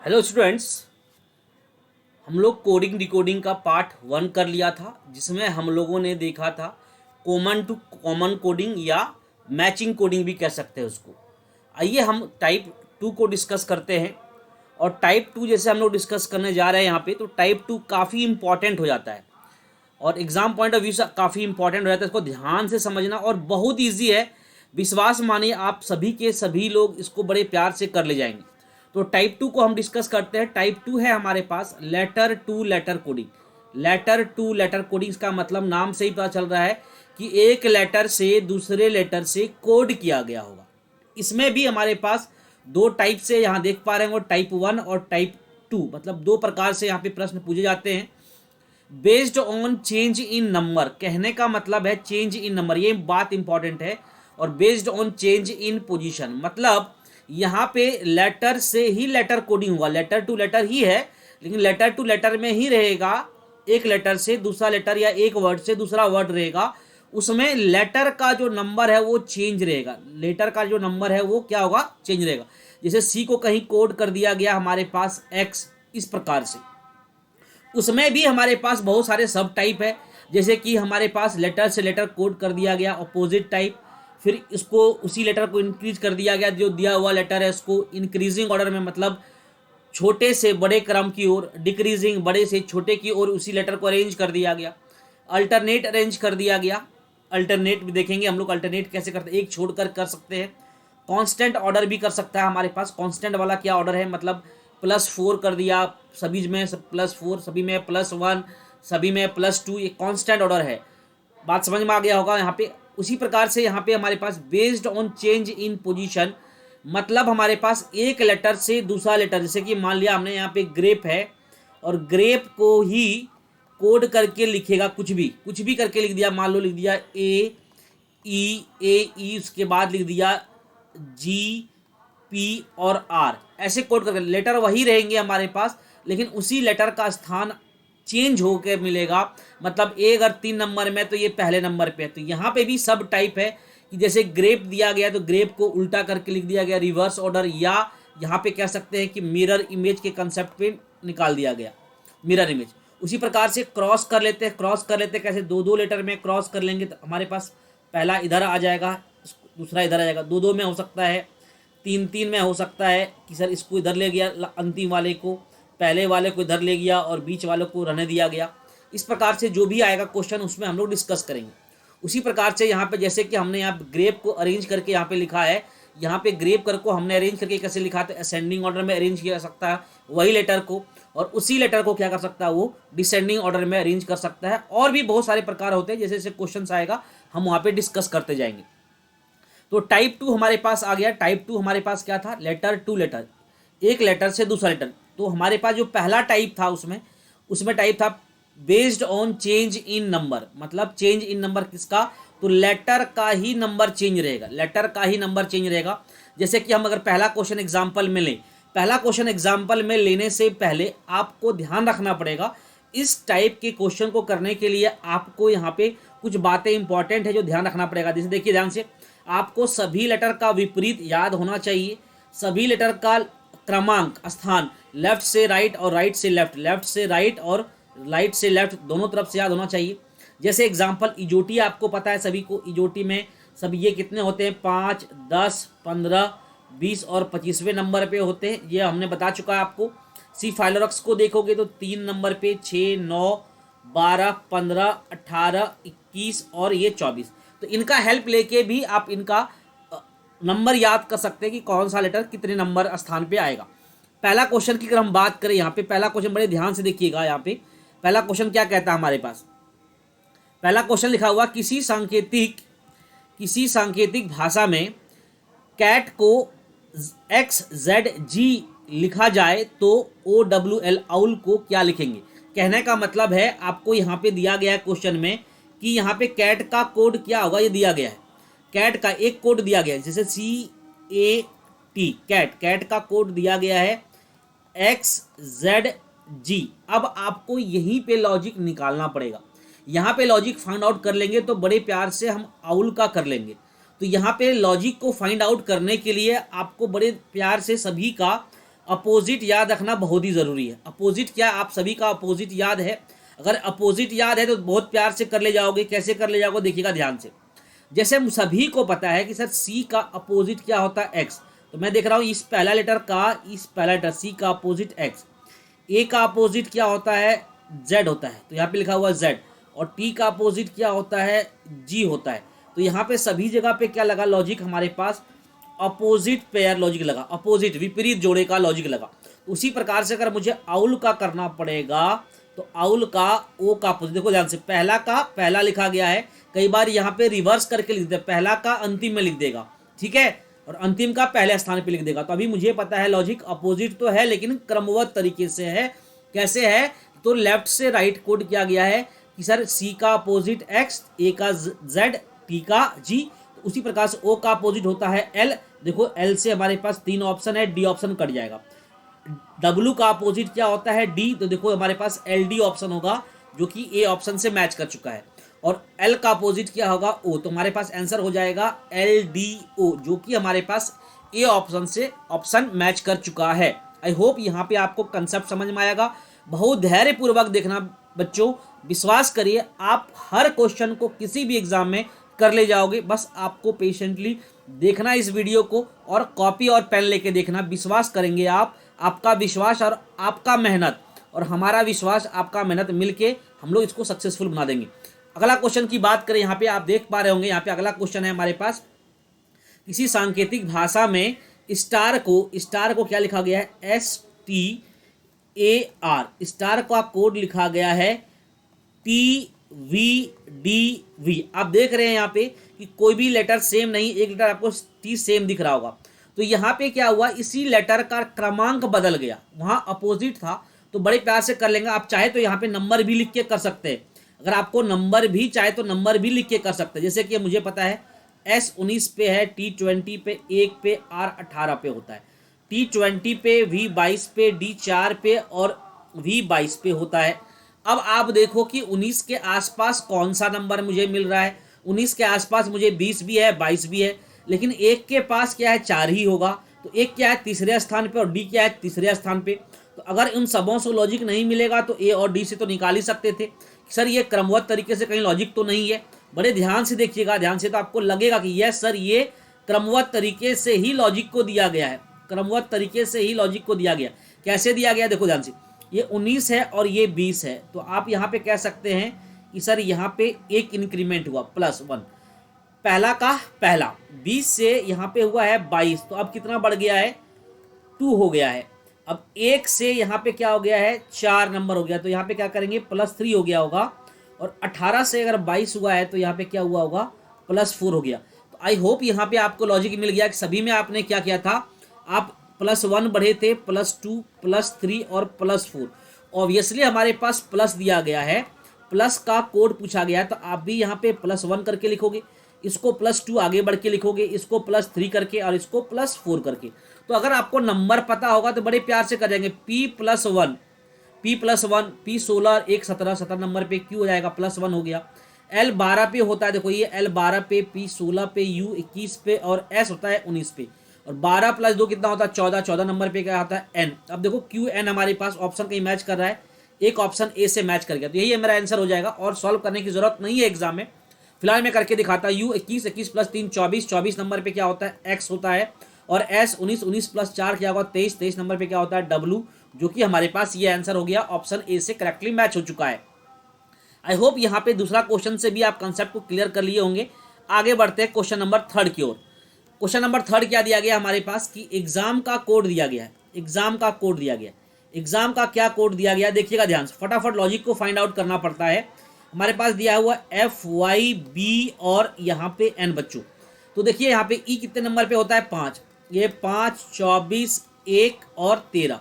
Hello students. हम लोग coding decoding का पार्ट 1 कर लिया था, जिसमें हम लोगों ने देखा था कॉमन टू कॉमन कोडिंग या मैचिंग कोडिंग भी कह सकते हैं उसको। आइए हम टाइप 2 को डिस्कस करते हैं। और टाइप 2 जैसे हम लोग डिस्कस करने जा रहे हैं यहाँ पे, तो टाइप 2 काफ़ी इंपॉर्टेंट हो जाता है और एग्ज़ाम पॉइंट ऑफ व्यू से काफ़ी इंपॉर्टेंट हो जाता है। इसको ध्यान से समझना और बहुत ईजी है। विश्वास मानिए, आप सभी के सभी लोग इसको बड़े प्यार से कर ले जाएंगे। तो टाइप 2 को हम डिस्कस करते हैं। टाइप 2 है हमारे पास letter to letter coding. Letter to letter coding का मतलब नाम से ही पता चल रहा है कि एक लेटर से दूसरे लेटर से कोड किया गया होगा। इसमें भी हमारे पास दो टाइप से यहाँ देख पा रहे हैं, वो टाइप 1 और टाइप 2, मतलब दो प्रकार से यहाँ पे प्रश्न पूछे जाते हैं। Based on change in number, कहने का मतलब है चेंज इन नंबर, ये बात इंपॉर्टेंट है। और based on change in position, मतलब यहाँ पे लेटर से ही लेटर कोडिंग होगा। लेटर टू लेटर ही है, लेकिन लेटर टू लेटर में ही रहेगा। एक लेटर से दूसरा लेटर या एक वर्ड से दूसरा वर्ड रहेगा, उसमें लेटर का जो नंबर है वो चेंज रहेगा। लेटर का जो नंबर है वो क्या होगा, चेंज रहेगा। जैसे सी को कहीं कोड कर दिया गया हमारे पास एक्स, इस प्रकार से। उसमें भी हमारे पास बहुत सारे सब टाइप है। जैसे कि हमारे पास लेटर से लेटर कोड कर दिया गया अपोजिट टाइप, फिर इसको उसी लेटर को इंक्रीज कर दिया गया, जो दिया हुआ लेटर है उसको इंक्रीजिंग ऑर्डर में, मतलब छोटे से बड़े क्रम की ओर, डिक्रीजिंग बड़े से छोटे की ओर उसी लेटर को अरेंज कर दिया गया। अल्टरनेट अरेंज कर दिया गया। अल्टरनेट भी देखेंगे हम लोग, अल्टरनेट कैसे करते हैं, एक छोड़कर कर सकते हैं। कांस्टेंट ऑर्डर भी कर सकता है हमारे पास। कांस्टेंट वाला क्या ऑर्डर है, मतलब +4 कर दिया, सभी में +4, सभी में +1, सभी में +2, ये कांस्टेंट ऑर्डर है। बात समझ में आ गया होगा यहाँ पे। उसी प्रकार से यहाँ पे हमारे पास based on change in position, मतलब हमारे पास एक लेटर से दूसरा लेटर, जैसे कि मान लिया हमने यहाँ पे ग्रेप है और ग्रेप को ही कोड करके लिखेगा, कुछ भी करके लिख दिया। मान लो लिख दिया ए ई, उसके बाद लिख दिया जी पी और आर, ऐसे कोड करके लेटर वही रहेंगे हमारे पास, लेकिन उसी लेटर का स्थान चेंज होकर मिलेगा। मतलब ए अगर 3 नंबर में तो ये पहले नंबर पे है। तो यहाँ पे भी सब टाइप है कि जैसे ग्रेप दिया गया तो ग्रेप को उल्टा करके लिख दिया गया, रिवर्स ऑर्डर, या यहाँ पे कह सकते हैं कि मिरर इमेज के कंसेप्ट पे निकाल दिया गया, मिरर इमेज। उसी प्रकार से क्रॉस कर लेते हैं। क्रॉस कर लेते हैं कैसे, दो दो लेटर में क्रॉस कर लेंगे तो हमारे पास पहला इधर आ जाएगा, दूसरा इधर आ जाएगा। दो दो में हो सकता है, तीन तीन में हो सकता है कि सर इसको इधर ले गया, अंतिम वाले को, पहले वाले को इधर ले गया और बीच वाले को रहने दिया गया। इस प्रकार से जो भी आएगा क्वेश्चन उसमें हम लोग डिस्कस करेंगे। उसी प्रकार से यहाँ पे जैसे कि हमने यहाँ ग्रेप को अरेंज करके यहाँ पे लिखा है, यहाँ पे ग्रेप कर को हमने अरेंज करके कैसे लिखा, तो असेंडिंग ऑर्डर में अरेंज किया जा सकता है वही लेटर को, और उसी लेटर को क्या कर सकता है, वो डिसेंडिंग ऑर्डर में अरेंज कर सकता है। और भी बहुत सारे प्रकार होते हैं, जैसे जैसे क्वेश्चन आएगा हम वहाँ पे डिस्कस करते जाएंगे। तो टाइप 2 हमारे पास आ गया। टाइप 2 हमारे पास क्या था, लेटर टू लेटर, एक लेटर से दूसरा लेटर। तो हमारे पास जो पहला टाइप था उसमें उसमें टाइप था based on change in number, मतलब चेंज इन नंबर किसका, तो लेटर का ही नंबर चेंज रहेगा, लेटर का ही नंबर चेंज रहेगा। जैसे कि हम अगर पहला क्वेश्चन एग्जाम्पल में लें, पहला क्वेश्चन एग्जाम्पल में लेने से पहले आपको ध्यान रखना पड़ेगा। इस टाइप के क्वेश्चन को करने के लिए आपको यहाँ पे कुछ बातें इंपॉर्टेंट है जो ध्यान रखना पड़ेगा। जैसे देखिए ध्यान से, आपको सभी लेटर का विपरीत याद होना चाहिए, सभी लेटर का क्रमांक स्थान लेफ्ट से राइट और राइट से लेफ्ट, लेफ्ट से राइट और राइट से लेफ्ट दोनों तरफ से याद होना चाहिए। जैसे एग्जांपल इजोटी, आपको पता है सभी को, इजोटी में सब ये कितने होते हैं, 5, 10, 15, 20 और 25वें नंबर पे होते हैं, ये हमने बता चुका है आपको। सी फाइलोरक्स को देखोगे तो 3 नंबर पे 6, 9, 12, 15, 18, 21 और ये 24। तो इनका हेल्प लेके भी आप इनका नंबर याद कर सकते हैं कि कौन सा लेटर कितने नंबर स्थान पे आएगा। पहला क्वेश्चन की अगर हम बात करें, यहाँ पे पहला क्वेश्चन बड़े ध्यान से देखिएगा। यहाँ पे पहला क्वेश्चन क्या कहता है हमारे पास, पहला क्वेश्चन लिखा हुआ, किसी सांकेतिक भाषा में कैट को XZG लिखा जाए तो OWL आउल को क्या लिखेंगे। कहने का मतलब है आपको यहाँ पे दिया गया है क्वेश्चन में कि यहाँ पे कैट का कोड क्या होगा, ये दिया गया है। कैट का एक कोड दिया गया है, जैसे CAT, कैट का कोड दिया गया है XZG। अब आपको यहीं पे लॉजिक निकालना पड़ेगा। यहाँ पे लॉजिक फाइंड आउट कर लेंगे तो बड़े प्यार से हम आउल का कर लेंगे। तो यहाँ पे लॉजिक को फाइंड आउट करने के लिए आपको बड़े प्यार से सभी का अपोजिट याद रखना बहुत ही ज़रूरी है। अपोजिट क्या, आप सभी का अपोजिट याद है? अगर अपोजिट याद है तो बहुत प्यार से कर ले जाओगे। कैसे कर ले जाओगे देखिएगा ध्यान से। जैसे हम सभी को पता है कि सर सी का अपोजिट क्या होता है, एक्स। तो मैं देख रहा हूँ इस पहला लेटर सी का अपोजिट एक्स। ए का अपोजिट क्या होता है, जेड होता है, तो यहाँ पे लिखा हुआ है जेड। और टी का अपोजिट क्या होता है, जी होता है। तो यहाँ पे सभी जगह पे क्या लगा लॉजिक हमारे पास, अपोजिट पेयर लॉजिक लगा, अपोजिट विपरीत जोड़े का लॉजिक लगा। तो उसी प्रकार से अगर मुझे आउल का करना पड़ेगा तो आउल का ओ का अपोजिट, देखो ध्यान से, पहला का पहला लिखा गया है, कई बार यहाँ पे रिवर्स करके लिख देते, पहला का अंतिम में लिख देगा, ठीक है, और अंतिम का पहले स्थान पे लिख देगा। तो अभी मुझे पता है लॉजिक अपोजिट तो है लेकिन क्रमबद्ध तरीके से है। कैसे है, तो लेफ्ट से राइट कोड किया गया है कि सर सी का अपोजिट एक्स, ए का जेड, टी का जी। तो उसी प्रकार से ओ का अपोजिट होता है एल। देखो एल से हमारे पास 3 ऑप्शन है, डी ऑप्शन कट जाएगा। डब्लू का अपोजिट क्या होता है, डी। तो देखो हमारे पास एल डी ऑप्शन होगा जो कि ए ऑप्शन से मैच कर चुका है। और एल का अपोजिट क्या होगा, ओ। तो हमारे पास आंसर हो जाएगा एल डी ओ, जो कि हमारे पास ए ऑप्शन से ऑप्शन मैच कर चुका है। आई होप यहाँ पे आपको कंसेप्ट समझ में आएगा। बहुत धैर्यपूर्वक देखना बच्चों, विश्वास करिए आप हर क्वेश्चन को किसी भी एग्जाम में कर ले जाओगे। बस आपको पेशेंटली देखना इस वीडियो को और कॉपी और पेन लेके देखना। विश्वास करेंगे आप, आपका विश्वास और आपका मेहनत और हमारा विश्वास, आपका मेहनत मिलके हम लोग इसको सक्सेसफुल बना देंगे। अगला क्वेश्चन की बात करें, यहाँ पे आप देख पा रहे होंगे, यहाँ पे अगला क्वेश्चन है हमारे पास। किसी सांकेतिक भाषा में स्टार को क्या लिखा गया है, STAR। स्टार का कोड लिखा गया है TVDV। आप देख रहे हैं यहाँ पे कि कोई भी लेटर सेम नहीं, एक लेटर आपको टी सेम दिख रहा होगा। तो यहाँ पे क्या हुआ, इसी लेटर का क्रमांक बदल गया, वहाँ अपोजिट था। तो बड़े प्यार से कर लेंगे। आप चाहे तो यहाँ पे नंबर भी लिख के कर सकते हैं। अगर आपको नंबर भी चाहे तो नंबर भी लिख के कर सकते हैं। जैसे कि मुझे पता है S19 पे है, T20 पे 1 पे, R18 पे होता है, T20 पे, V22 पे, D4 पे और V22 पे होता है। अब आप देखो कि 19 के आसपास कौन सा नंबर मुझे मिल रहा है। 19 के आसपास मुझे 20 भी है, 22 भी है, लेकिन एक के पास क्या है, 4 ही होगा। तो एक क्या है तीसरे स्थान पे और डी क्या है तीसरे स्थान पे। तो अगर उन सबों से लॉजिक नहीं मिलेगा तो ए और डी से तो निकाल ही सकते थे। सर ये क्रमबद्ध तरीके से कहीं लॉजिक तो नहीं है। बड़े ध्यान से देखिएगा, ध्यान से, तो आपको लगेगा कि यस सर ये क्रमबद्ध तरीके से ही लॉजिक को दिया गया है, क्रमबद्ध तरीके से ही लॉजिक को दिया गया। कैसे दिया गया देखो ध्यान से, ये 19 है और ये 20 है। तो आप यहाँ पे कह सकते हैं कि सर यहाँ पे एक इंक्रीमेंट हुआ +1, पहला का पहला 20 से यहाँ पे हुआ है 22। तो अब कितना बढ़ गया है, 2 हो गया है। अब 1 से यहाँ पे क्या हो गया है, 4 नंबर हो गया। तो यहाँ पे क्या करेंगे, +3 हो गया होगा। और 18 से अगर 22 हुआ है तो यहाँ पे क्या हुआ होगा, +4 हो गया। तो आई होप यहाँ पे आपको लॉजिक मिल गया कि सभी में आपने क्या किया था, आप +1 बढ़े थे, +2, +3 और +4। ऑब्वियसली हमारे पास प्लस दिया गया है, प्लस का कोड पूछा गया है, तो आप भी यहाँ पे +1 करके लिखोगे, इसको +2 आगे बढ़ के लिखोगे, इसको +3 करके और इसको +4 करके। तो अगर आपको नंबर पता होगा तो बड़े प्यार से कर देंगे P+1, P16 1 17 नंबर पे Q हो जाएगा, +1 हो गया। L12 पे होता है, देखो ये L12 पे, P16 पे, U21 पे और S होता है 19 पे। और 12 + 2 कितना होता है, 14 नंबर पे क्या होता है, N। अब देखो QN हमारे पास ऑप्शन कहीं मैच कर रहा है, एक ऑप्शन ए से मैच कर गया। तो यही मेरा आंसर हो जाएगा और सॉल्व करने की जरूरत नहीं है एग्जाम में। फिलहाल मैं करके दिखाता हूँ। U21 + 3 24 नंबर पे क्या होता है, X होता है। और S 19 + 4 क्या होगा, 23 नंबर पे क्या होता है, W, जो कि हमारे पास ये आंसर हो गया, ऑप्शन ए से करेक्टली मैच हो चुका है। आई होप यहाँ पे दूसरा क्वेश्चन से भी आप कंसेप्ट को क्लियर कर लिए होंगे। आगे बढ़ते हैं क्वेश्चन नंबर 3 की ओर। क्वेश्चन नंबर 3 क्या दिया गया हमारे पास कि एग्जाम का कोड दिया गया है, एग्जाम का कोड दिया गया, एग्जाम का क्या कोड दिया गया देखिएगा ध्यान से, फटाफट लॉजिक को फाइंड आउट करना पड़ता है। हमारे पास दिया हुआ FYB और यहाँ पे N बच्चों। तो देखिए यहाँ पे ई कितने नंबर पे होता है, 5, ये 5 24 1 और 13।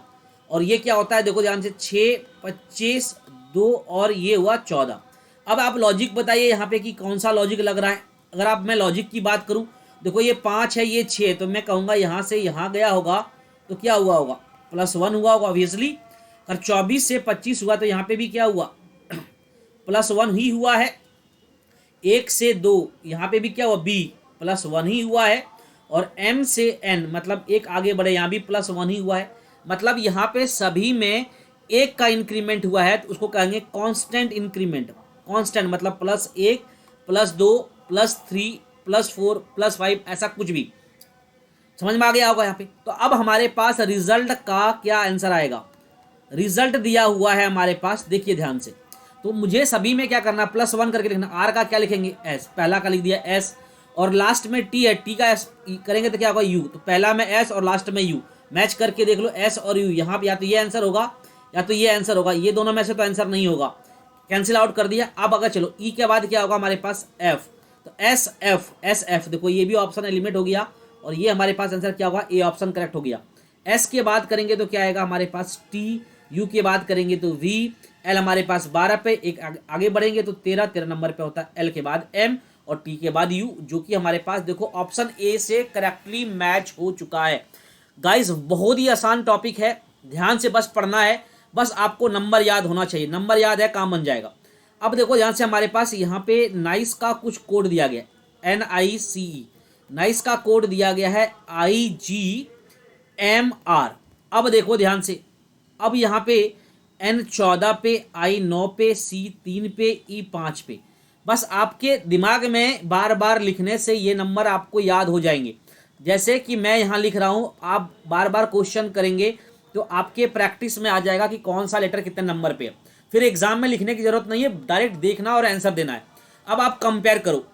और ये क्या होता है देखो ध्यान से, 6 25 2 और ये हुआ 14। अब आप लॉजिक बताइए यहाँ पे कि कौन सा लॉजिक लग रहा है। अगर आप मैं लॉजिक की बात करूँ, देखो ये 5 है, ये 6, तो मैं कहूँगा यहाँ से यहाँ गया होगा तो क्या हुआ होगा, +1 हुआ होगा ऑब्वियसली। और 24 से 25 हुआ तो यहाँ पे भी क्या हुआ, +1 ही हुआ है। 1 से 2 यहाँ पे भी क्या हुआ, B, +1 ही हुआ है। और M से N मतलब एक आगे बढ़े, यहाँ भी +1 ही हुआ है। मतलब यहाँ पे सभी में एक का इंक्रीमेंट हुआ है तो उसको कहेंगे कांस्टेंट इंक्रीमेंट। कांस्टेंट मतलब +1 +2 +3 +4 +5 ऐसा कुछ भी। समझ में आ गया होगा यहाँ पे। तो अब हमारे पास रिजल्ट का क्या आंसर आएगा, रिजल्ट दिया हुआ है हमारे पास, देखिए ध्यान से। तो मुझे सभी में क्या करना, +1 करके लिखना। आर का क्या लिखेंगे, एस, पहला का लिख दिया एस, और लास्ट में टी है, टी का एस करेंगे तो क्या होगा, यू। तो पहला में एस और लास्ट में यू, मैच करके देख लो एस और यू। यहाँ पे या तो ये आंसर होगा या तो ये आंसर होगा, ये दोनों में से तो आंसर नहीं होगा, कैंसिल आउट कर दिया। अब अगर चलो ई के बाद क्या होगा हमारे पास, एफ। तो एस एफ देखो ये भी ऑप्शन एलिमेंट हो गया, और ये हमारे पास आंसर क्या होगा, ए ऑप्शन करेक्ट हो गया। एस के बाद करेंगे तो क्या आएगा हमारे पास, टी। यू के बाद करेंगे तो वी। एल हमारे पास 12 पे, एक आगे बढ़ेंगे तो 13 नंबर पे होता है। एल के बाद एम और टी के बाद यू, जो कि हमारे पास देखो ऑप्शन ए से करेक्टली मैच हो चुका है। गाइस बहुत ही आसान टॉपिक है, ध्यान से बस पढ़ना है, बस आपको नंबर याद होना चाहिए, नंबर याद है काम बन जाएगा। अब देखो ध्यान से, हमारे पास यहाँ पे नाइस का कुछ कोड दिया गया है, NICE, नाइस का कोड दिया गया है IGMR। अब देखो ध्यान से, अब यहाँ पे N14 पे, I9 पे, C3 पे, E5 पे, बस आपके दिमाग में बार बार लिखने से ये नंबर आपको याद हो जाएंगे। जैसे कि मैं यहाँ लिख रहा हूँ, आप बार बार क्वेश्चन करेंगे तो आपके प्रैक्टिस में आ जाएगा कि कौन सा लेटर कितने नंबर पे है। फिर एग्जाम में लिखने की जरूरत नहीं है, डायरेक्ट देखना और आंसर देना है। अब आप कंपेयर करो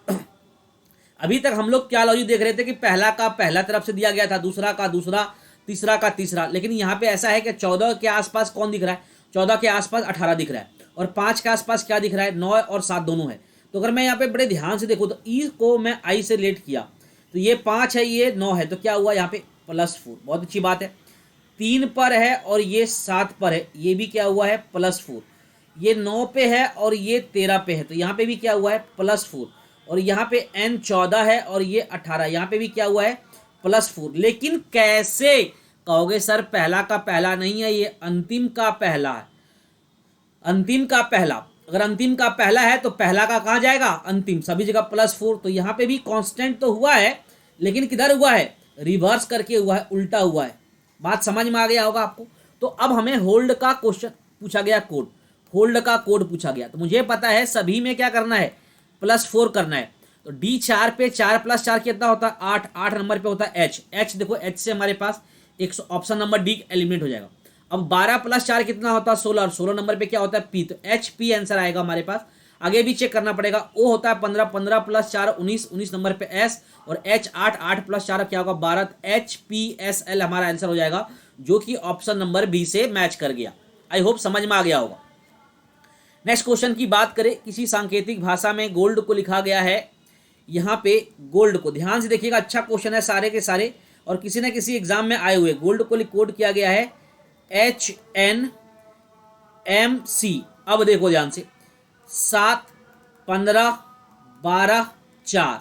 अभी तक हम लोग क्या लॉजिक देख रहे थे कि पहला का पहला तरफ से दिया गया था, दूसरा का दूसरा, तीसरा का तीसरा, लेकिन यहाँ पे ऐसा है कि 14 के आसपास कौन दिख रहा है, 14 के आसपास 18 दिख रहा है, और 5 के आसपास क्या दिख रहा है, 9 और 7 दोनों है। तो अगर मैं यहाँ पे बड़े ध्यान से देखूँ तो ई को मैं आई से रिलेट किया तो ये 5 है, ये 9 है, तो क्या हुआ यहाँ पे +4, बहुत अच्छी बात है। 3 पर है और ये 7 पर है, ये भी क्या हुआ है +4। ये 9 पे है और ये 13 पे है, तो यहाँ पे भी क्या हुआ है +4। और यहाँ पे N14 है और ये 18, यहाँ पे भी क्या हुआ है +4। लेकिन कैसे कहोगे सर, पहला का पहला नहीं है, ये अंतिम का पहला है, अंतिम का पहला। अगर अंतिम का पहला है तो पहला का कहाँ जाएगा, अंतिम, सभी जगह +4। तो यहाँ पे भी कांस्टेंट तो हुआ है, लेकिन किधर हुआ है, रिवर्स करके हुआ है, उल्टा हुआ है। बात समझ में आ गया होगा आपको। तो अब हमें होल्ड का क्वेश्चन पूछा गया, कोड, होल्ड का कोड पूछा गया, तो मुझे पता है सभी में क्या करना है, +4 करना है। तो D4 पे 4 + 4 कितना होता है, 8, 8 नंबर पे होता है H देखो H से हमारे पास एक ऑप्शन नंबर डी एलिमिनेट हो जाएगा। अब 12 + 4 कितना होता है 16, और 16 नंबर पे क्या होता है P, तो HP आंसर आएगा हमारे पास। आगे भी चेक करना पड़ेगा, O होता है 15, 15 + 4 19, 19 नंबर पे S, और H 8, 8 + 4 क्या होगा 12, HPSL हमारा आंसर हो जाएगा, जो कि ऑप्शन नंबर बी से मैच कर गया। आई होप समझ में आ गया होगा। नेक्स्ट क्वेश्चन की बात करें, किसी सांकेतिक भाषा में गोल्ड को लिखा गया है, यहाँ पे गोल्ड को ध्यान से देखिएगा, अच्छा क्वेश्चन है सारे के सारे, और किसी न किसी एग्जाम में आए हुए। गोल्ड को कोड किया गया है HNMC। अब देखो ध्यान से, 7 15 12 4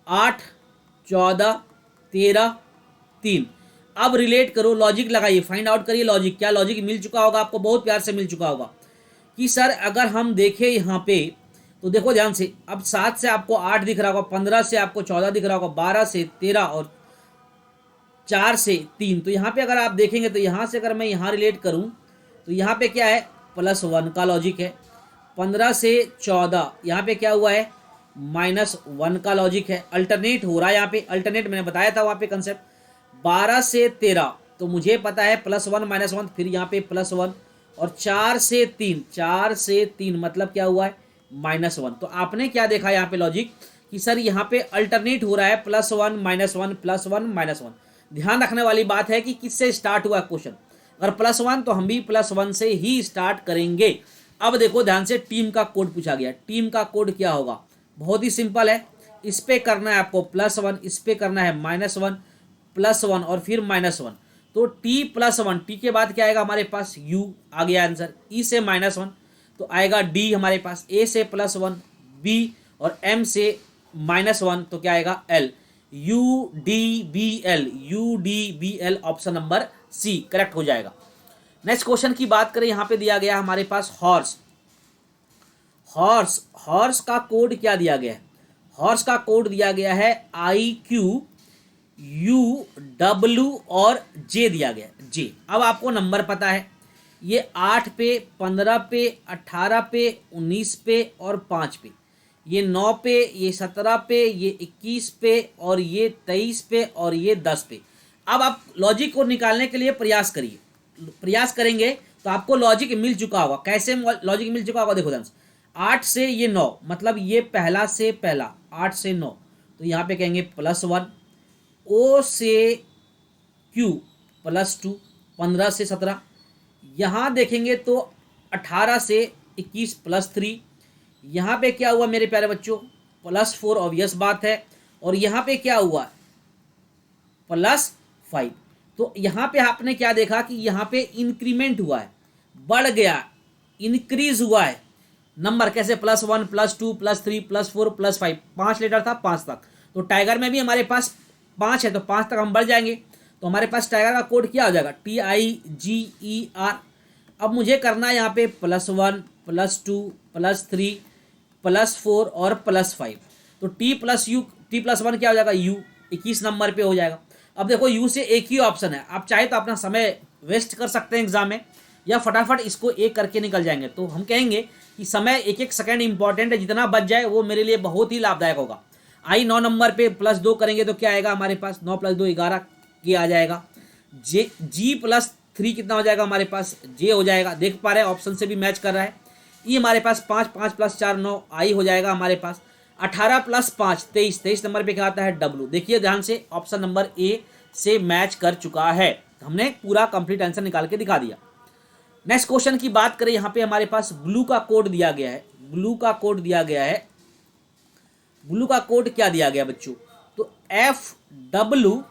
8 14 13 3। अब रिलेट करो, लॉजिक लगाइए, फाइंड आउट करिए लॉजिक, क्या लॉजिक मिल चुका होगा आपको, बहुत प्यार से मिल चुका होगा कि सर अगर हम देखें यहाँ पे तो देखो ध्यान से, अब 7 से आपको 8 दिख रहा होगा, 15 से आपको 14 दिख रहा होगा, 12 से 13 और 4 से 3। तो यहाँ पे अगर आप देखेंगे तो यहाँ से अगर मैं यहाँ रिलेट करूँ तो यहाँ पे क्या है +1 का लॉजिक है, 15 से 14 यहाँ पे क्या हुआ है -1 का लॉजिक है, अल्टरनेट हो रहा है यहाँ पे, अल्टरनेट मैंने बताया था वहाँ पे कंसेप्ट। 12 से 13 तो मुझे पता है +1 -1, फिर यहाँ पे +1, और 4 से 3 मतलब क्या हुआ है -1। तो आपने क्या देखा यहाँ पे लॉजिक कि सर यहाँ पे अल्टरनेट हो रहा है +1 -1 +1 -1। ध्यान रखने वाली बात है कि किससे स्टार्ट हुआ क्वेश्चन, अगर +1 तो हम भी +1 से ही स्टार्ट करेंगे। अब देखो ध्यान से, टीम का कोड पूछा गया, टीम का कोड क्या होगा, बहुत ही सिंपल है, इस पे करना है आपको +1, इस पे करना है -1 +1 और फिर -1। तो T+1, टी के बाद क्या आएगा हमारे पास U आ गया आंसर, E से -1 तो आएगा D हमारे पास, A से +1 B और M से -1 तो क्या आएगा L, UDBL option number C correct हो जाएगा। नेक्स्ट क्वेश्चन की बात करें, यहाँ पे दिया गया हमारे पास हॉर्स। हॉर्स का कोड क्या दिया गया है, हॉर्स का कोड दिया गया है IQU W और J दिया गया है, J। अब आपको नंबर पता है, ये 8 पे, 15 पे, 18 पे, 19 पे और 5 पे, ये 9 पे, ये 17 पे, ये 21 पे और ये 23 पे और ये 10 पे। अब आप लॉजिक को निकालने के लिए प्रयास करिए, प्रयास करेंगे तो आपको लॉजिक मिल चुका होगा। कैसे लॉजिक मिल चुका होगा, देखो ध्यान से, 8 से ये 9, मतलब ये पहला से पहला, 8 से 9, तो यहाँ पे कहेंगे +1, O से Q +2, 15 से 17, यहाँ देखेंगे तो 18 से 21 +3, यहाँ पे क्या हुआ मेरे प्यारे बच्चों, +4, ऑब्वियस बात है, और यहाँ पे क्या हुआ, +5। तो यहाँ पे आपने क्या देखा कि यहाँ पे इंक्रीमेंट हुआ है, बढ़ गया, इंक्रीज हुआ है नंबर। कैसे, +1, +2, +3, +4, +5, 5 लेटर था 5 तक, तो टाइगर में भी हमारे पास 5 है, तो 5 तक हम बढ़ जाएंगे, तो हमारे पास टाइगर का कोड क्या हो जाएगा, TIGER। अब मुझे करना है यहाँ पे +1, +2, +3, +4 और +5, तो T+1 क्या हो जाएगा, U, 21 नंबर पे हो जाएगा। अब देखो U से एक ही ऑप्शन है, आप चाहे तो अपना समय वेस्ट कर सकते हैं एग्जाम में, या फटाफट इसको एक करके निकल जाएंगे। तो हम कहेंगे कि समय एक एक सेकंड इंपॉर्टेंट है, जितना बच जाए वो मेरे लिए बहुत ही लाभदायक होगा। आई 9 नंबर पे +2 करेंगे तो क्या आएगा हमारे पास, 9 + 2 11 के आ जाएगा। G+3 कितना हो जाएगा हमारे पास, J हो जाएगा, देख पा रहे हैं ऑप्शन से भी मैच कर रहा है। ये हमारे पास 5, 5 + 4 9, आई हो जाएगा हमारे पास। 18 + 5 23, 23 नंबर पे क्या आता है, W। देखिए ध्यान से, ऑप्शन नंबर ए से मैच कर चुका है, हमने पूरा कंप्लीट आंसर निकाल के दिखा दिया। नेक्स्ट क्वेश्चन की बात करें, यहाँ पे हमारे पास ब्लू का कोड दिया गया है, ब्लू का कोड दिया गया है, ब्लू का कोड क्या दिया गया बच्चों, तो FWO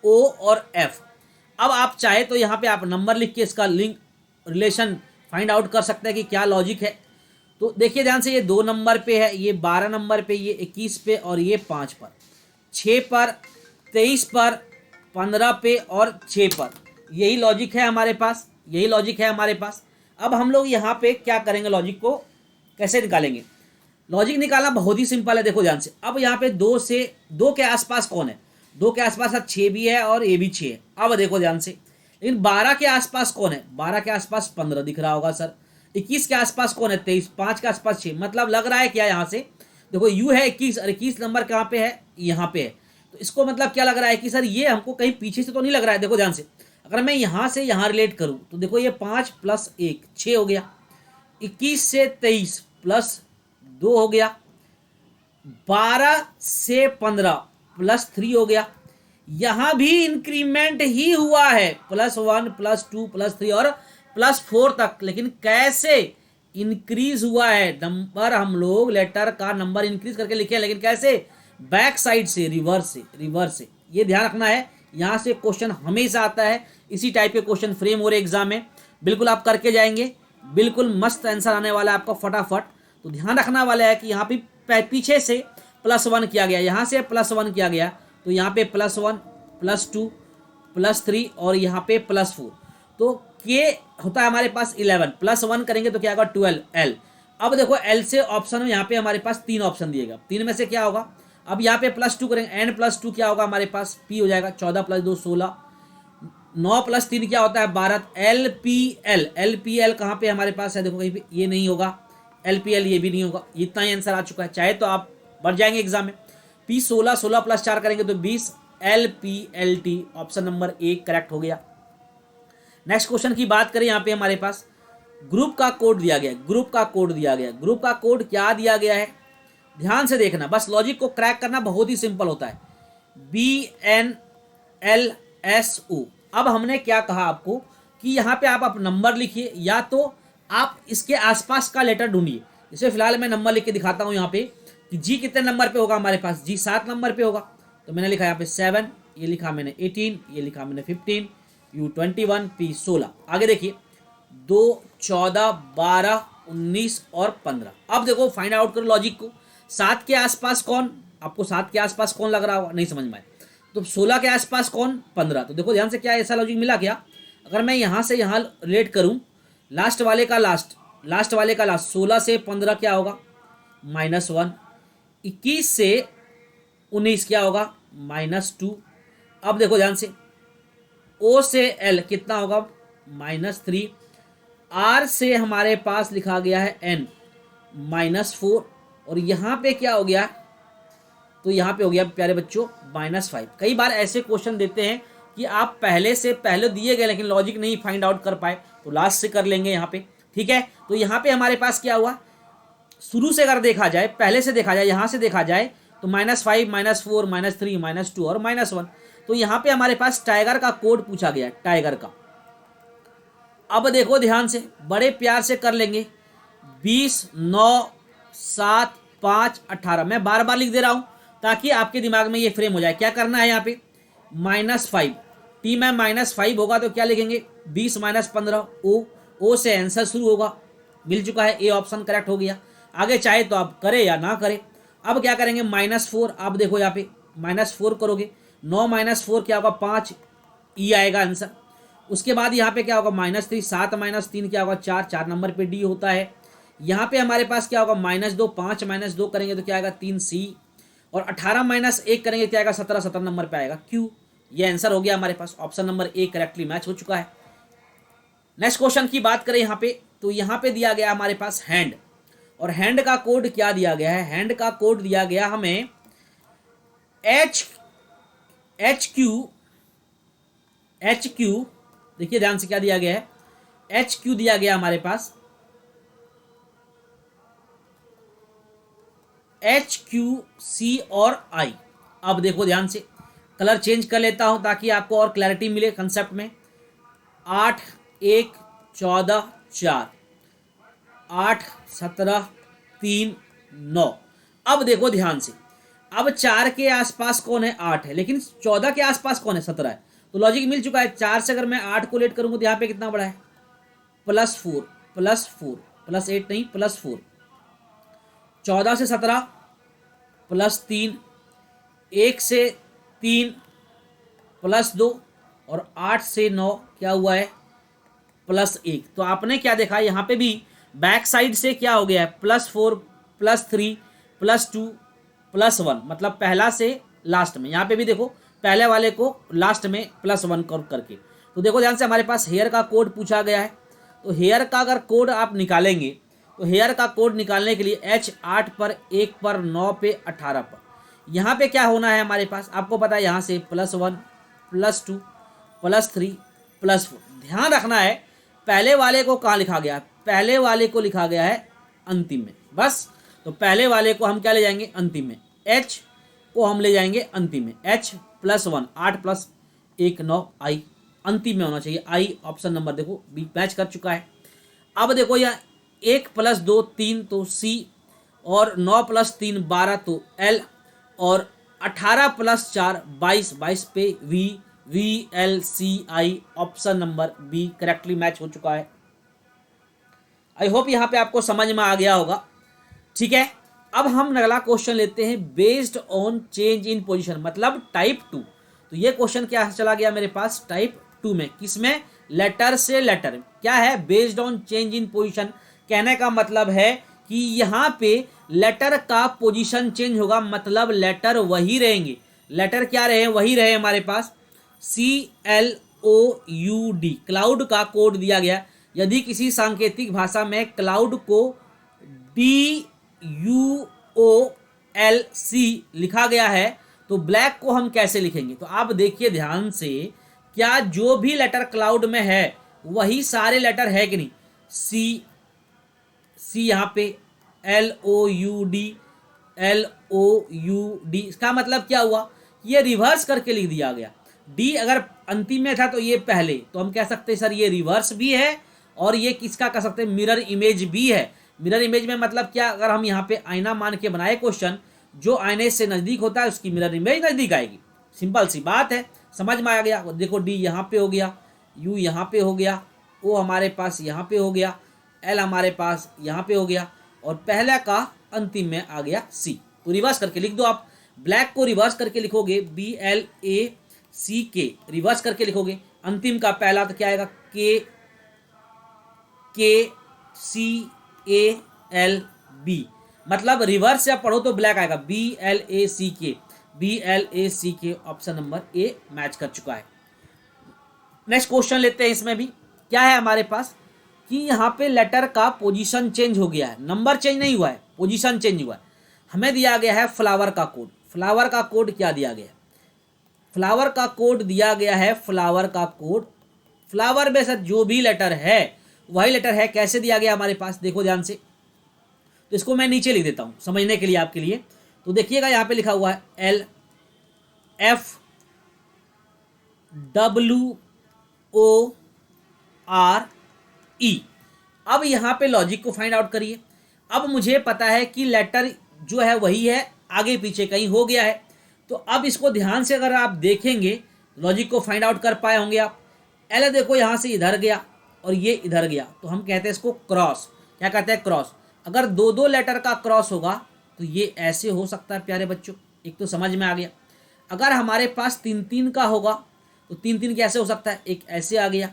और F। अब आप चाहे तो यहाँ पे आप नंबर लिख के इसका लिंक रिलेशन फाइंड आउट कर सकते हैं कि क्या लॉजिक है। तो देखिए ध्यान से, ये 2 नंबर पे है, ये 12 नंबर पे, ये 21 पे और ये 5 पर, 6 पर, 23 पर, 15 पे और 6 पर, यही लॉजिक है हमारे पास, यही लॉजिक है हमारे पास। अब हम लोग यहाँ पे क्या करेंगे, लॉजिक को कैसे निकालेंगे। लॉजिक निकालना बहुत ही सिंपल है, देखो ध्यान से। अब यहाँ पे 2 के आसपास कौन है, 2 के आसपास 6 भी है और ए भी 6 है। अब देखो ध्यान से, लेकिन 12 के आसपास कौन है, 12 के आसपास 15 दिख रहा होगा सर। 21 के आसपास कौन है, 23, 5 के आसपास 6, मतलब लग रहा है क्या, यहाँ से देखो U है 21 और 21 नंबर कहाँ पे है, यहाँ पे है। तो इसको मतलब क्या लग रहा है कि सर ये हमको कहीं पीछे से तो नहीं लग रहा है। देखो ध्यान से, अगर मैं यहाँ से यहाँ रिलेट करूँ तो देखो ये 5 + 1 6 हो गया, 21 से 23 +2 हो गया, 12 से 15 +3 हो गया। यहां भी इंक्रीमेंट ही हुआ है, +1 +2 +3 और +4 तक, लेकिन कैसे इंक्रीज हुआ है नंबर, हम लोग लेटर का नंबर इंक्रीज करके लिखे हैं, लेकिन कैसे, बैक साइड से, रिवर्स से, रिवर्स से। ये ध्यान रखना है, यहां से क्वेश्चन हमेशा आता है, इसी टाइप के क्वेश्चन फ्रेम हो रहे एग्जाम में, बिल्कुल आप करके जाएंगे, बिल्कुल मस्त आंसर आने वाला है आपका फटाफट। तो ध्यान रखना वाला है कि यहाँ पे पीछे से +1 किया गया, यहाँ से +1 किया गया, तो यहाँ पे +1 +2 +3 और यहाँ पे +4, तो के होता है हमारे पास 11, +1 करेंगे तो क्या होगा 12 L। अब देखो L से ऑप्शन में यहाँ पे हमारे पास 3 ऑप्शन दिएगा, 3 में से क्या होगा, अब यहाँ पे +2 करेंगे, N+2 क्या होगा हमारे पास, P हो जाएगा, 14 + 2 16, 9 + 3 क्या होता है 12, LPL, LPL कहाँ पे हमारे पास है, देखो कहीं पे ये नहीं होगा, LPL ये भी नहीं होगा, इतना ही आंसर आ चुका है। चाहे तो आप बढ़ जाएंगे एग्जाम में, P 16, 16 + 4 करेंगे तो 20, LPLT, ऑप्शन नंबर 1 करेक्ट हो गया। नेक्स्ट क्वेश्चन की बात करें, यहाँ पे हमारे पास ग्रुप का कोड दिया गया, ग्रुप का कोड दिया गया, ग्रुप का कोड क्या दिया गया है, ध्यान से देखना, बस लॉजिक को क्रैक करना बहुत ही सिंपल होता है, BNLSO। अब हमने क्या कहा आपको कि यहाँ पे आप नंबर लिखिए, या तो आप इसके आसपास का लेटर ढूंढिए। जैसे फिलहाल मैं नंबर लिख के दिखाता हूँ यहाँ पे कि G कितने नंबर पे होगा हमारे पास, G 7 नंबर पे होगा, तो मैंने लिखा यहाँ पे 7, ये लिखा मैंने 18, ये लिखा मैंने 15, U 21, P 16। आगे देखिए 2 14 12 19 और 15। अब देखो फाइंड आउट करो लॉजिक को, 7 के आसपास कौन, आपको 7 के आसपास कौन लग रहा होगा, नहीं समझ में आए तो 16 के आसपास कौन, 15। तो देखो ध्यान से, क्या ऐसा लॉजिक मिला क्या, अगर मैं यहाँ से यहाँ रिलेट करूँ, लास्ट वाले का लास्ट, लास्ट वाले का लास्ट, 16 से 15 क्या होगा -1, 21 से 19 क्या होगा -2। अब देखो ध्यान से, ओ से एल कितना होगा -3, आर से हमारे पास लिखा गया है एन -4, और यहाँ पे क्या हो गया, तो यहाँ पे हो गया प्यारे बच्चों -5। कई बार ऐसे क्वेश्चन देते हैं कि आप पहले दिए गए लेकिन लॉजिक नहीं फाइंड आउट कर पाए, तो लास्ट से कर लेंगे यहाँ पे, ठीक है। तो यहाँ पे हमारे पास क्या हुआ, शुरू से अगर देखा जाए, पहले से देखा जाए, यहाँ से देखा जाए तो -5 -4 -3 -2 और -1। तो यहाँ पे हमारे पास टाइगर का कोड पूछा गया, टाइगर का। अब देखो ध्यान से, बड़े प्यार से कर लेंगे। 20 9 7 5 18, मैं बार बार लिख दे रहा हूँ ताकि आपके दिमाग में ये फ्रेम हो जाए। क्या करना है यहाँ पे, -5 टी में -5 होगा तो क्या लिखेंगे 20 -15 ओ से आंसर शुरू होगा, मिल चुका है, ए ऑप्शन करेक्ट हो गया। आगे चाहे तो आप करें या ना करें। अब क्या करेंगे -4, आप देखो यहाँ पे -4 करोगे, 9 -4 क्या होगा 5, ई आएगा आंसर। उसके बाद यहाँ पे क्या होगा -3, 7 -3 क्या होगा 4, 4 नंबर पे डी होता है। यहाँ पे हमारे पास क्या होगा -2, 5 -2 करेंगे तो क्या आएगा 3 सी, और 18 -1 करेंगे क्या आएगा 17, 17 नंबर पे आएगा क्यू। ये आंसर हो गया हमारे पास, option number A correctly match हो चुका है। नेक्स्ट क्वेश्चन की बात करें यहाँ पे, तो यहाँ पे दिया गया हमारे पास हैंड, और हैंड का कोड क्या दिया गया है, हैंड का कोड दिया गया हमें एच क्यू, देखिए ध्यान से क्या दिया गया है, एच क्यू दिया गया हमारे पास, HQ, C और I। अब देखो ध्यान से, कलर चेंज कर लेता हूं ताकि आपको और क्लैरिटी मिले कंसेप्ट में। 8 1 14 4, 8 17 3 9। अब देखो ध्यान से, अब 4 के आसपास कौन है 8 है, लेकिन 14 के आसपास कौन है 17 है, तो लॉजिक मिल चुका है। 4 से अगर मैं 8 को लेट करूंगा तो यहाँ पे कितना बड़ा है +4 +4 +8 नहीं +4, 14 से 17 +3, 1 से 3 +2 और 8 से 9 क्या हुआ है +1। तो आपने क्या देखा यहाँ पे भी बैक साइड से क्या हो गया है +4 +3 +2 +1, मतलब पहला से लास्ट में। यहाँ पे भी देखो पहले वाले को लास्ट में +1 करके। तो देखो ध्यान से, हमारे पास हेयर का कोड पूछा गया है, तो हेयर का अगर कोड आप निकालेंगे तो हेयर का कोड निकालने के लिए H 8 पर 1 पर 9 पे 18 पर, यहाँ पे क्या होना है हमारे पास, आपको पता है यहाँ से +1 +2 +3 +4। ध्यान रखना है पहले वाले को कहाँ लिखा गया है, पहले वाले को लिखा गया है अंतिम में, बस। तो पहले वाले को हम क्या ले जाएंगे अंतिम में, H को हम ले जाएंगे अंतिम में, H +1 8 + 1 9 I अंतिम में होना चाहिए। I ऑप्शन नंबर देखो बी मैच कर चुका है। अब देखो यह 1 + 2 3 तो C, और 9 + 3 12 तो L, और 18 + 4 22 22 पे VLCI option number B correctly match हो चुका है। आई होप यहाँ पे आपको समझ में आ गया होगा, ठीक है। अब हम अगला क्वेश्चन लेते हैं, based on change in position, मतलब टाइप 2। तो ये क्वेश्चन क्या चला गया मेरे पास टाइप 2 में, किसमें, लेटर से लेटर। क्या है based on change in position, कहने का मतलब है कि यहाँ पे लेटर का पोजीशन चेंज होगा, मतलब लेटर वही रहेंगे। लेटर क्या रहे, वही रहे हमारे पास CLOUD, क्लाउड का कोड दिया गया। यदि किसी सांकेतिक भाषा में क्लाउड को DUOLC लिखा गया है तो ब्लैक को हम कैसे लिखेंगे, तो आप देखिए ध्यान से, क्या जो भी लेटर क्लाउड में है वही सारे लेटर है कि नहीं। सी यहाँ पे LOUD, इसका मतलब क्या हुआ, ये रिवर्स करके लिख दिया गया। डी अगर अंतिम में था तो ये पहले, तो हम कह सकते हैं सर ये रिवर्स भी है, और ये किसका कह सकते हैं मिरर इमेज भी है। मिरर इमेज में मतलब क्या, अगर हम यहाँ पे आईना मान के बनाए क्वेश्चन, जो आईने से नज़दीक होता है उसकी मिरर इमेज नज़दीक आएगी, सिंपल सी बात है, समझ में आ गया। देखो डी यहाँ पे हो गया, यू यहाँ पे हो गया, ओ हमारे पास यहाँ पे हो गया, एल हमारे पास यहाँ पे हो गया, और पहला का अंतिम में आ गया सी। तो रिवर्स करके लिख दो आप, ब्लैक को रिवर्स करके लिखोगे BLACK, रिवर्स करके लिखोगे। अंतिम का पहला तो क्या आएगा KCALB, मतलब रिवर्स से आप पढ़ो तो ब्लैक आएगा BLACK ऑप्शन नंबर ए मैच कर चुका है। नेक्स्ट क्वेश्चन लेते हैं। इसमें भी क्या है हमारे पास कि यहाँ पे लेटर का पोजीशन चेंज हो गया है, नंबर चेंज नहीं हुआ है, पोजीशन चेंज हुआ है। हमें दिया गया है फ्लावर का कोड। फ्लावर का कोड क्या दिया गया है? फ्लावर का कोड दिया गया है, फ्लावर का कोड, फ्लावर में सर जो भी लेटर है वही लेटर है। कैसे दिया गया हमारे पास, देखो ध्यान से। तो इसको मैं नीचे लिख देता हूँ समझने के लिए आपके लिए। तो देखिएगा यहाँ पे लिखा हुआ है LFWORE। अब यहाँ पे लॉजिक को फाइंड आउट करिए। अब मुझे पता है कि लेटर जो है वही है, आगे पीछे कहीं हो गया है। तो अब इसको ध्यान से अगर आप देखेंगे, लॉजिक को फाइंड आउट कर पाए होंगे आप। एल देखो यहाँ से इधर गया और ये इधर गया, तो हम कहते हैं इसको क्रॉस। क्या कहते हैं? क्रॉस। अगर दो दो लेटर का क्रॉस होगा तो ये ऐसे हो सकता है प्यारे बच्चों, एक तो समझ में आ गया। अगर हमारे पास तीन तीन का होगा तो तीन तीन कैसे हो सकता है? एक ऐसे आ गया,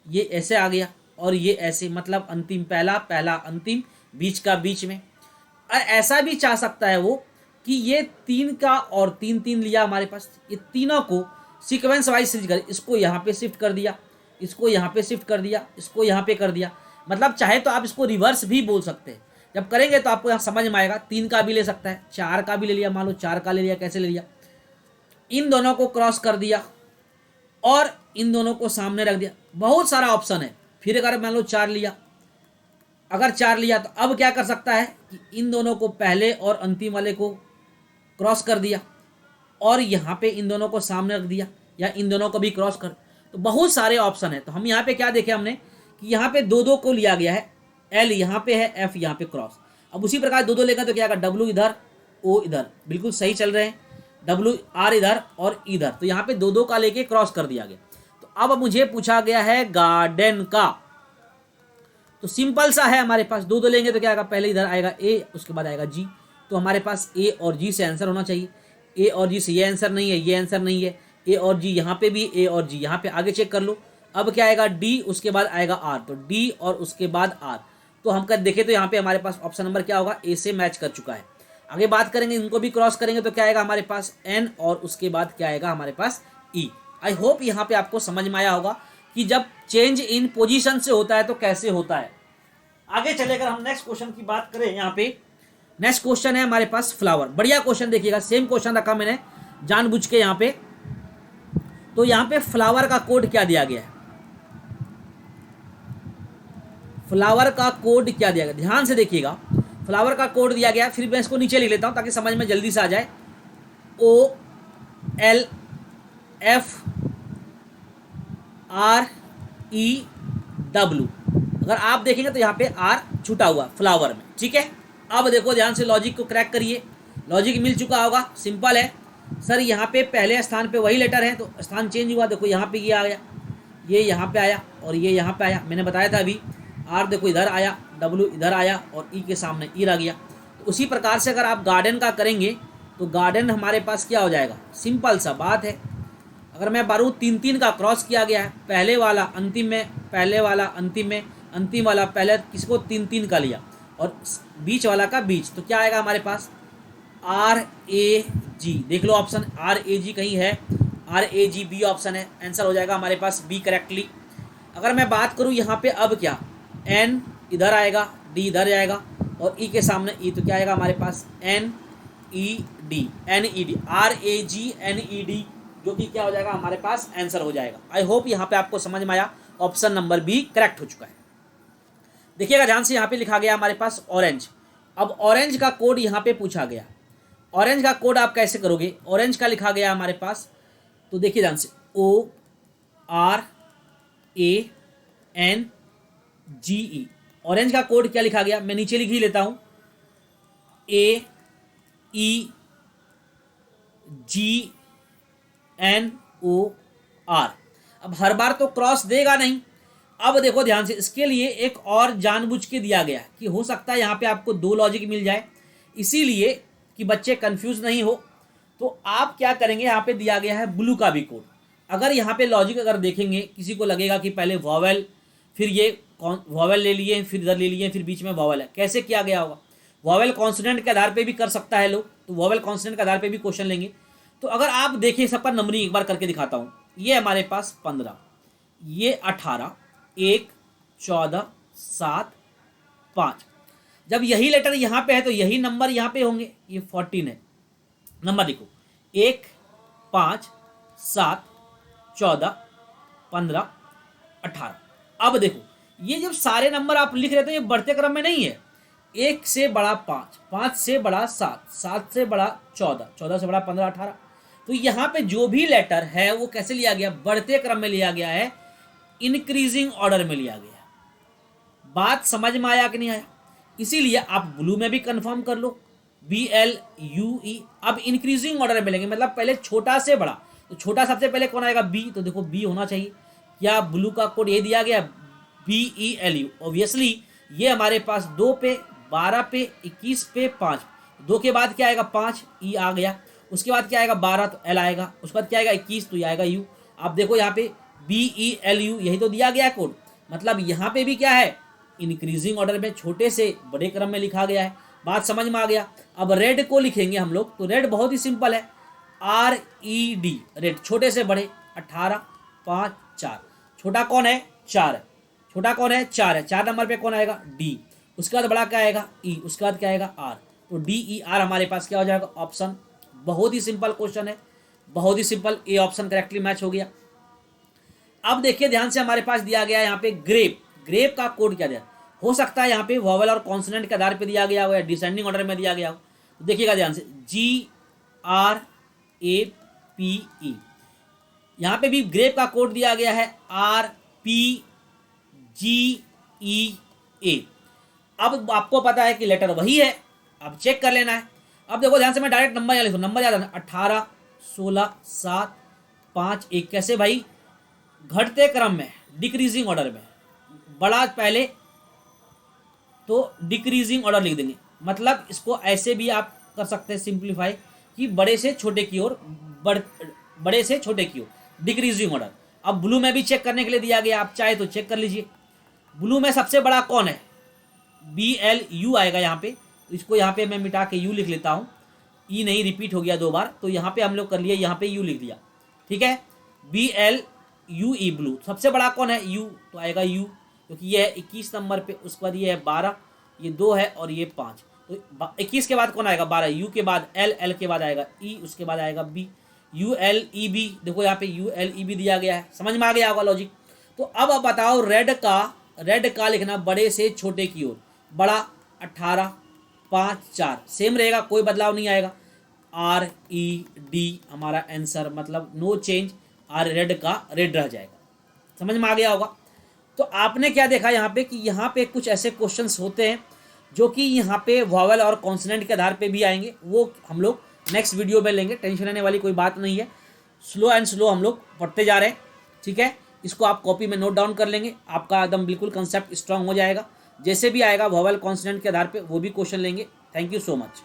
ये ऐसे आ गया और ये ऐसे, मतलब अंतिम पहला, पहला अंतिम, बीच का बीच में। और ऐसा भी चाह सकता है वो कि ये तीन का और तीन तीन लिया हमारे पास, ये तीनों को सीक्वेंस वाइज सीरीज कर, इसको यहाँ पे शिफ्ट कर दिया, इसको यहाँ पे शिफ्ट कर दिया, इसको यहाँ पे कर दिया। मतलब चाहे तो आप इसको रिवर्स भी बोल सकते हैं। जब करेंगे तो आपको यहाँ समझ में आएगा। तीन का भी ले सकता है, चार का भी ले लिया, मान लो चार का ले लिया, कैसे ले लिया? इन दोनों को क्रॉस कर दिया और इन दोनों को सामने रख दिया। बहुत सारा ऑप्शन है। फिर अगर मान लो चार लिया, अगर चार लिया तो अब क्या कर सकता है कि इन दोनों को पहले और अंतिम वाले को क्रॉस कर दिया और यहाँ पे इन दोनों को सामने रख दिया, या इन दोनों को भी क्रॉस कर। तो बहुत सारे ऑप्शन है। तो हम यहाँ पे क्या देखे हमने कि यहाँ पे दो दो को लिया गया है, एल यहाँ पे है, एफ यहाँ पे क्रॉस। अब उसी प्रकार दो दो लेगा तो क्या होगा? डब्ल्यू इधर, ओ इधर, बिल्कुल सही चल रहे हैं। डब्ल्यू आर इधर और इधर, तो यहाँ पे दो दो का लेके क्रॉस कर दिया गया। तो अब मुझे पूछा गया है गार्डन का। तो सिंपल सा है हमारे पास, दो दो लेंगे तो क्या आएगा? पहले इधर आएगा ए, उसके बाद आएगा जी। तो हमारे पास ए और जी से आंसर होना चाहिए। ए और जी से ये आंसर नहीं है, ये आंसर नहीं है। ए और जी यहाँ पे भी, ए और जी यहाँ पे, आगे चेक कर लो। अब क्या आएगा? डी, उसके बाद आएगा आर। तो डी और उसके बाद आर। तो हम कर देखें तो यहाँ पे हमारे पास ऑप्शन नंबर क्या होगा? ए से मैच कर चुका है। आगे बात करेंगे, इनको भी क्रॉस करेंगे तो क्या आएगा हमारे पास? एन, और उसके बाद क्या आएगा हमारे पास? ई। आई होप यहाँ पे आपको समझ में आया होगा कि जब चेंज इन पोजीशन से होता है तो कैसे होता है। आगे चलेकर हम नेक्स्ट क्वेश्चन की बात करें। यहाँ पे नेक्स्ट क्वेश्चन है हमारे पास फ्लावर। बढ़िया क्वेश्चन, देखिएगा सेम क्वेश्चन रखा मैंने जानबूझ के यहाँ पे। तो यहाँ पे फ्लावर का कोड क्या दिया गया है? फ्लावर का कोड क्या दिया गया, ध्यान से देखिएगा। फ्लावर का कोड दिया गया, फिर मैं इसको नीचे लिख लेता हूं ताकि समझ में जल्दी से आ जाए। OLFR EW। अगर आप देखेंगे तो यहाँ पे आर छूटा हुआ फ्लावर में, ठीक है। अब देखो ध्यान से, लॉजिक को क्रैक करिए। लॉजिक मिल चुका होगा, सिंपल है सर। यहाँ पे पहले स्थान पे वही लेटर है तो स्थान चेंज हुआ। देखो यहाँ पे ये आ गया, ये यहाँ पे आया और ये यहाँ पे आया। मैंने बताया था अभी, आर देखो इधर आया, डब्ल्यू इधर आया और ई के सामने ई आ गया। तो उसी प्रकार से अगर आप गार्डन का करेंगे तो गार्डन हमारे पास क्या हो जाएगा? सिंपल सा बात है। अगर मैं बारूद तीन तीन का क्रॉस किया गया है, पहले वाला अंतिम में, पहले वाला अंतिम में, अंतिम वाला पहले, किसको? तीन तीन का लिया और बीच वाला का बीच, तो क्या आएगा हमारे पास? RAG। देख लो ऑप्शन, RAG कहीं है? RAG बी ऑप्शन है, आंसर हो जाएगा हमारे पास बी करेक्टली। अगर मैं बात करूँ यहाँ पे, अब क्या? N इधर आएगा, D इधर जाएगा और E के सामने E, तो क्या आएगा हमारे पास? NED, RAG जो कि क्या हो जाएगा हमारे पास? आंसर हो जाएगा। आई होप यहाँ पे आपको समझ में आया। ऑप्शन नंबर बी करेक्ट हो चुका है। देखिएगा ध्यान से, यहाँ पे लिखा गया हमारे पास ऑरेंज। अब ऑरेंज का कोड यहाँ पे पूछा गया। ऑरेंज का कोड आप कैसे करोगे? ऑरेंज का लिखा गया हमारे पास, तो देखिए ध्यान से, ORANGE। ऑरेंज का कोड क्या लिखा गया? मैं नीचे लिख ही लेता हूं, AEGNOR। अब हर बार तो क्रॉस देगा नहीं। अब देखो ध्यान से, इसके लिए एक और जानबूझ के दिया गया कि हो सकता है यहाँ पे आपको दो लॉजिक मिल जाए, इसीलिए कि बच्चे कंफ्यूज नहीं हो। तो आप क्या करेंगे, यहाँ पे दिया गया है ब्लू का भी कोड। अगर यहाँ पे लॉजिक अगर देखेंगे, किसी को लगेगा कि पहले वॉवेल, फिर ये वॉवेल ले लिए, फिर इधर ले लिए, फिर बीच में वॉवेल है, कैसे किया गया होगा? वॉवेल कॉन्सोनेंट के आधार पे भी कर सकता है लोग, तो वॉवेल कॉन्सोनेंट के आधार पे भी क्वेश्चन लेंगे। तो अगर आप देखें, सब पर नंबरिंग एक बार करके दिखाता हूँ। ये हमारे पास 15, ये 18, 1, 14, 7, 5। जब यही लेटर यहाँ पे है तो यही नंबर यहाँ पे होंगे, ये 14 है। नंबर देखो 1, 5, 7, 14, 15, 18। अब देखो ये जब सारे नंबर आप लिख रहे थे ये बढ़ते क्रम में नहीं है। 1 से बड़ा 5, 5 से बड़ा 7, 7 से बड़ा 14, 14 से बड़ा 15, 18। तो यहाँ पे जो भी लेटर है वो कैसे लिया गया, बढ़ते क्रम में लिया गया है, इंक्रीजिंग ऑर्डर में लिया गया है। बात समझ में आया कि नहीं आया? इसीलिए आप ब्लू में भी कंफर्म कर लो, BLUE। अब इंक्रीजिंग ऑर्डर में लेंगे, मतलब पहले छोटा से बड़ा, तो छोटा सबसे पहले कौन आएगा, B। तो देखो B होना चाहिए। क्या ब्लू का कोड ये दिया गया, BELU। ऑब्वियसली ये हमारे पास 2 पे, 12 पे, 21 पे, 5। 2 के बाद क्या आएगा, 5, E आ गया। उसके बाद क्या आएगा, 12, तो L आएगा। उसके बाद क्या आएगा, 21, तो ये आएगा U। आप देखो यहाँ पे BELU यही तो दिया गया है कोड, मतलब यहाँ पे भी क्या है, इंक्रीजिंग ऑर्डर में छोटे से बड़े क्रम में लिखा गया है। बात समझ में आ गया। अब रेड को लिखेंगे हम लोग, तो रेड बहुत ही सिंपल है, RED, रेड, छोटे से बड़े, 18, 5, 4। छोटा कौन है, 4 है। छोटा कौन है, 4 है। 4 नंबर पे कौन आएगा, D। उसके बाद बड़ा क्या आएगा, E। उसके बाद क्या आएगा, R। तो DER हमारे पास क्या हो जाएगा, ऑप्शन। बहुत ही सिंपल क्वेश्चन है, बहुत ही simple. A option correctly match हो गया। अब देखिए ध्यान से, हमारे पास दिया गया यहाँ पे ग्रेप। ग्रेप का कोड क्या दिया, हो सकता है यहाँ पे वॉवल और कॉन्सोनेंट के आधार पे दिया गया हो या डिसेंडिंग ऑर्डर में दिया गया हो। तो देखिएगा ध्यान से, GRAPE। यहाँ पे भी ग्रेप का कोड दिया गया है, RPGEA। अब आपको पता है कि लेटर वही है, अब चेक कर लेना है। अब देखो ध्यान से, मैं डायरेक्ट नंबर याद लिखूँ, नंबर याद है 18, 16, 7, 5, 1। कैसे भाई, घटते क्रम में, डिक्रीजिंग ऑर्डर में, बड़ा पहले तो डिक्रीजिंग ऑर्डर लिख देंगे। मतलब इसको ऐसे भी आप कर सकते हैं सिंप्लीफाई, कि बड़े से छोटे की ओर, बड़े से छोटे की ओर, डिक्रीजिंग ऑर्डर। अब ब्लू में भी चेक करने के लिए दिया गया, आप चाहे तो चेक कर लीजिए। ब्लू में सबसे बड़ा कौन है, BLU आएगा यहाँ पे। तो इसको यहाँ पे मैं मिटा के U लिख लेता हूँ, E नहीं रिपीट हो गया 2 बार, तो यहाँ पे हम लोग कर लिए, यहाँ पे U लिख दिया, ठीक है। BLUE, blue. सबसे बड़ा कौन है, U, तो आएगा U, क्योंकि ये है 21 नंबर पे। उसके बाद ये है 12, ये 2 है और ये 5। तो 21 के बाद कौन आएगा, 12। U के बाद L, L के बाद आएगा E, उसके बाद आएगा B, ULEB। देखो यहाँ पे ULEB दिया गया है, समझ में आ गया होगा लॉजिक। तो अब आप बताओ, रेड का लिखना बड़े से छोटे की ओर, बड़ा 18, 5, 4, सेम रहेगा, कोई बदलाव नहीं आएगा। RED हमारा आंसर, मतलब नो चेंज। रेड का रेड रह जाएगा, समझ में आ गया होगा। तो आपने क्या देखा यहाँ पे, कि यहाँ पे कुछ ऐसे क्वेश्चंस होते हैं जो कि यहाँ पे वॉवल और कॉन्सोनेंट के आधार पे भी आएंगे, वो हम लोग नेक्स्ट वीडियो में लेंगे। टेंशन लेने वाली कोई बात नहीं है, स्लो एंड स्लो हम लोग पढ़ते जा रहे हैं, ठीक है। इसको आप कॉपी में नोट डाउन कर लेंगे, आपका एकदम बिल्कुल कंसेप्ट स्ट्रांग हो जाएगा। जैसे भी आएगा वॉवल कॉन्सोनेंट के आधार पे वो भी क्वेश्चन लेंगे। Thank you so much.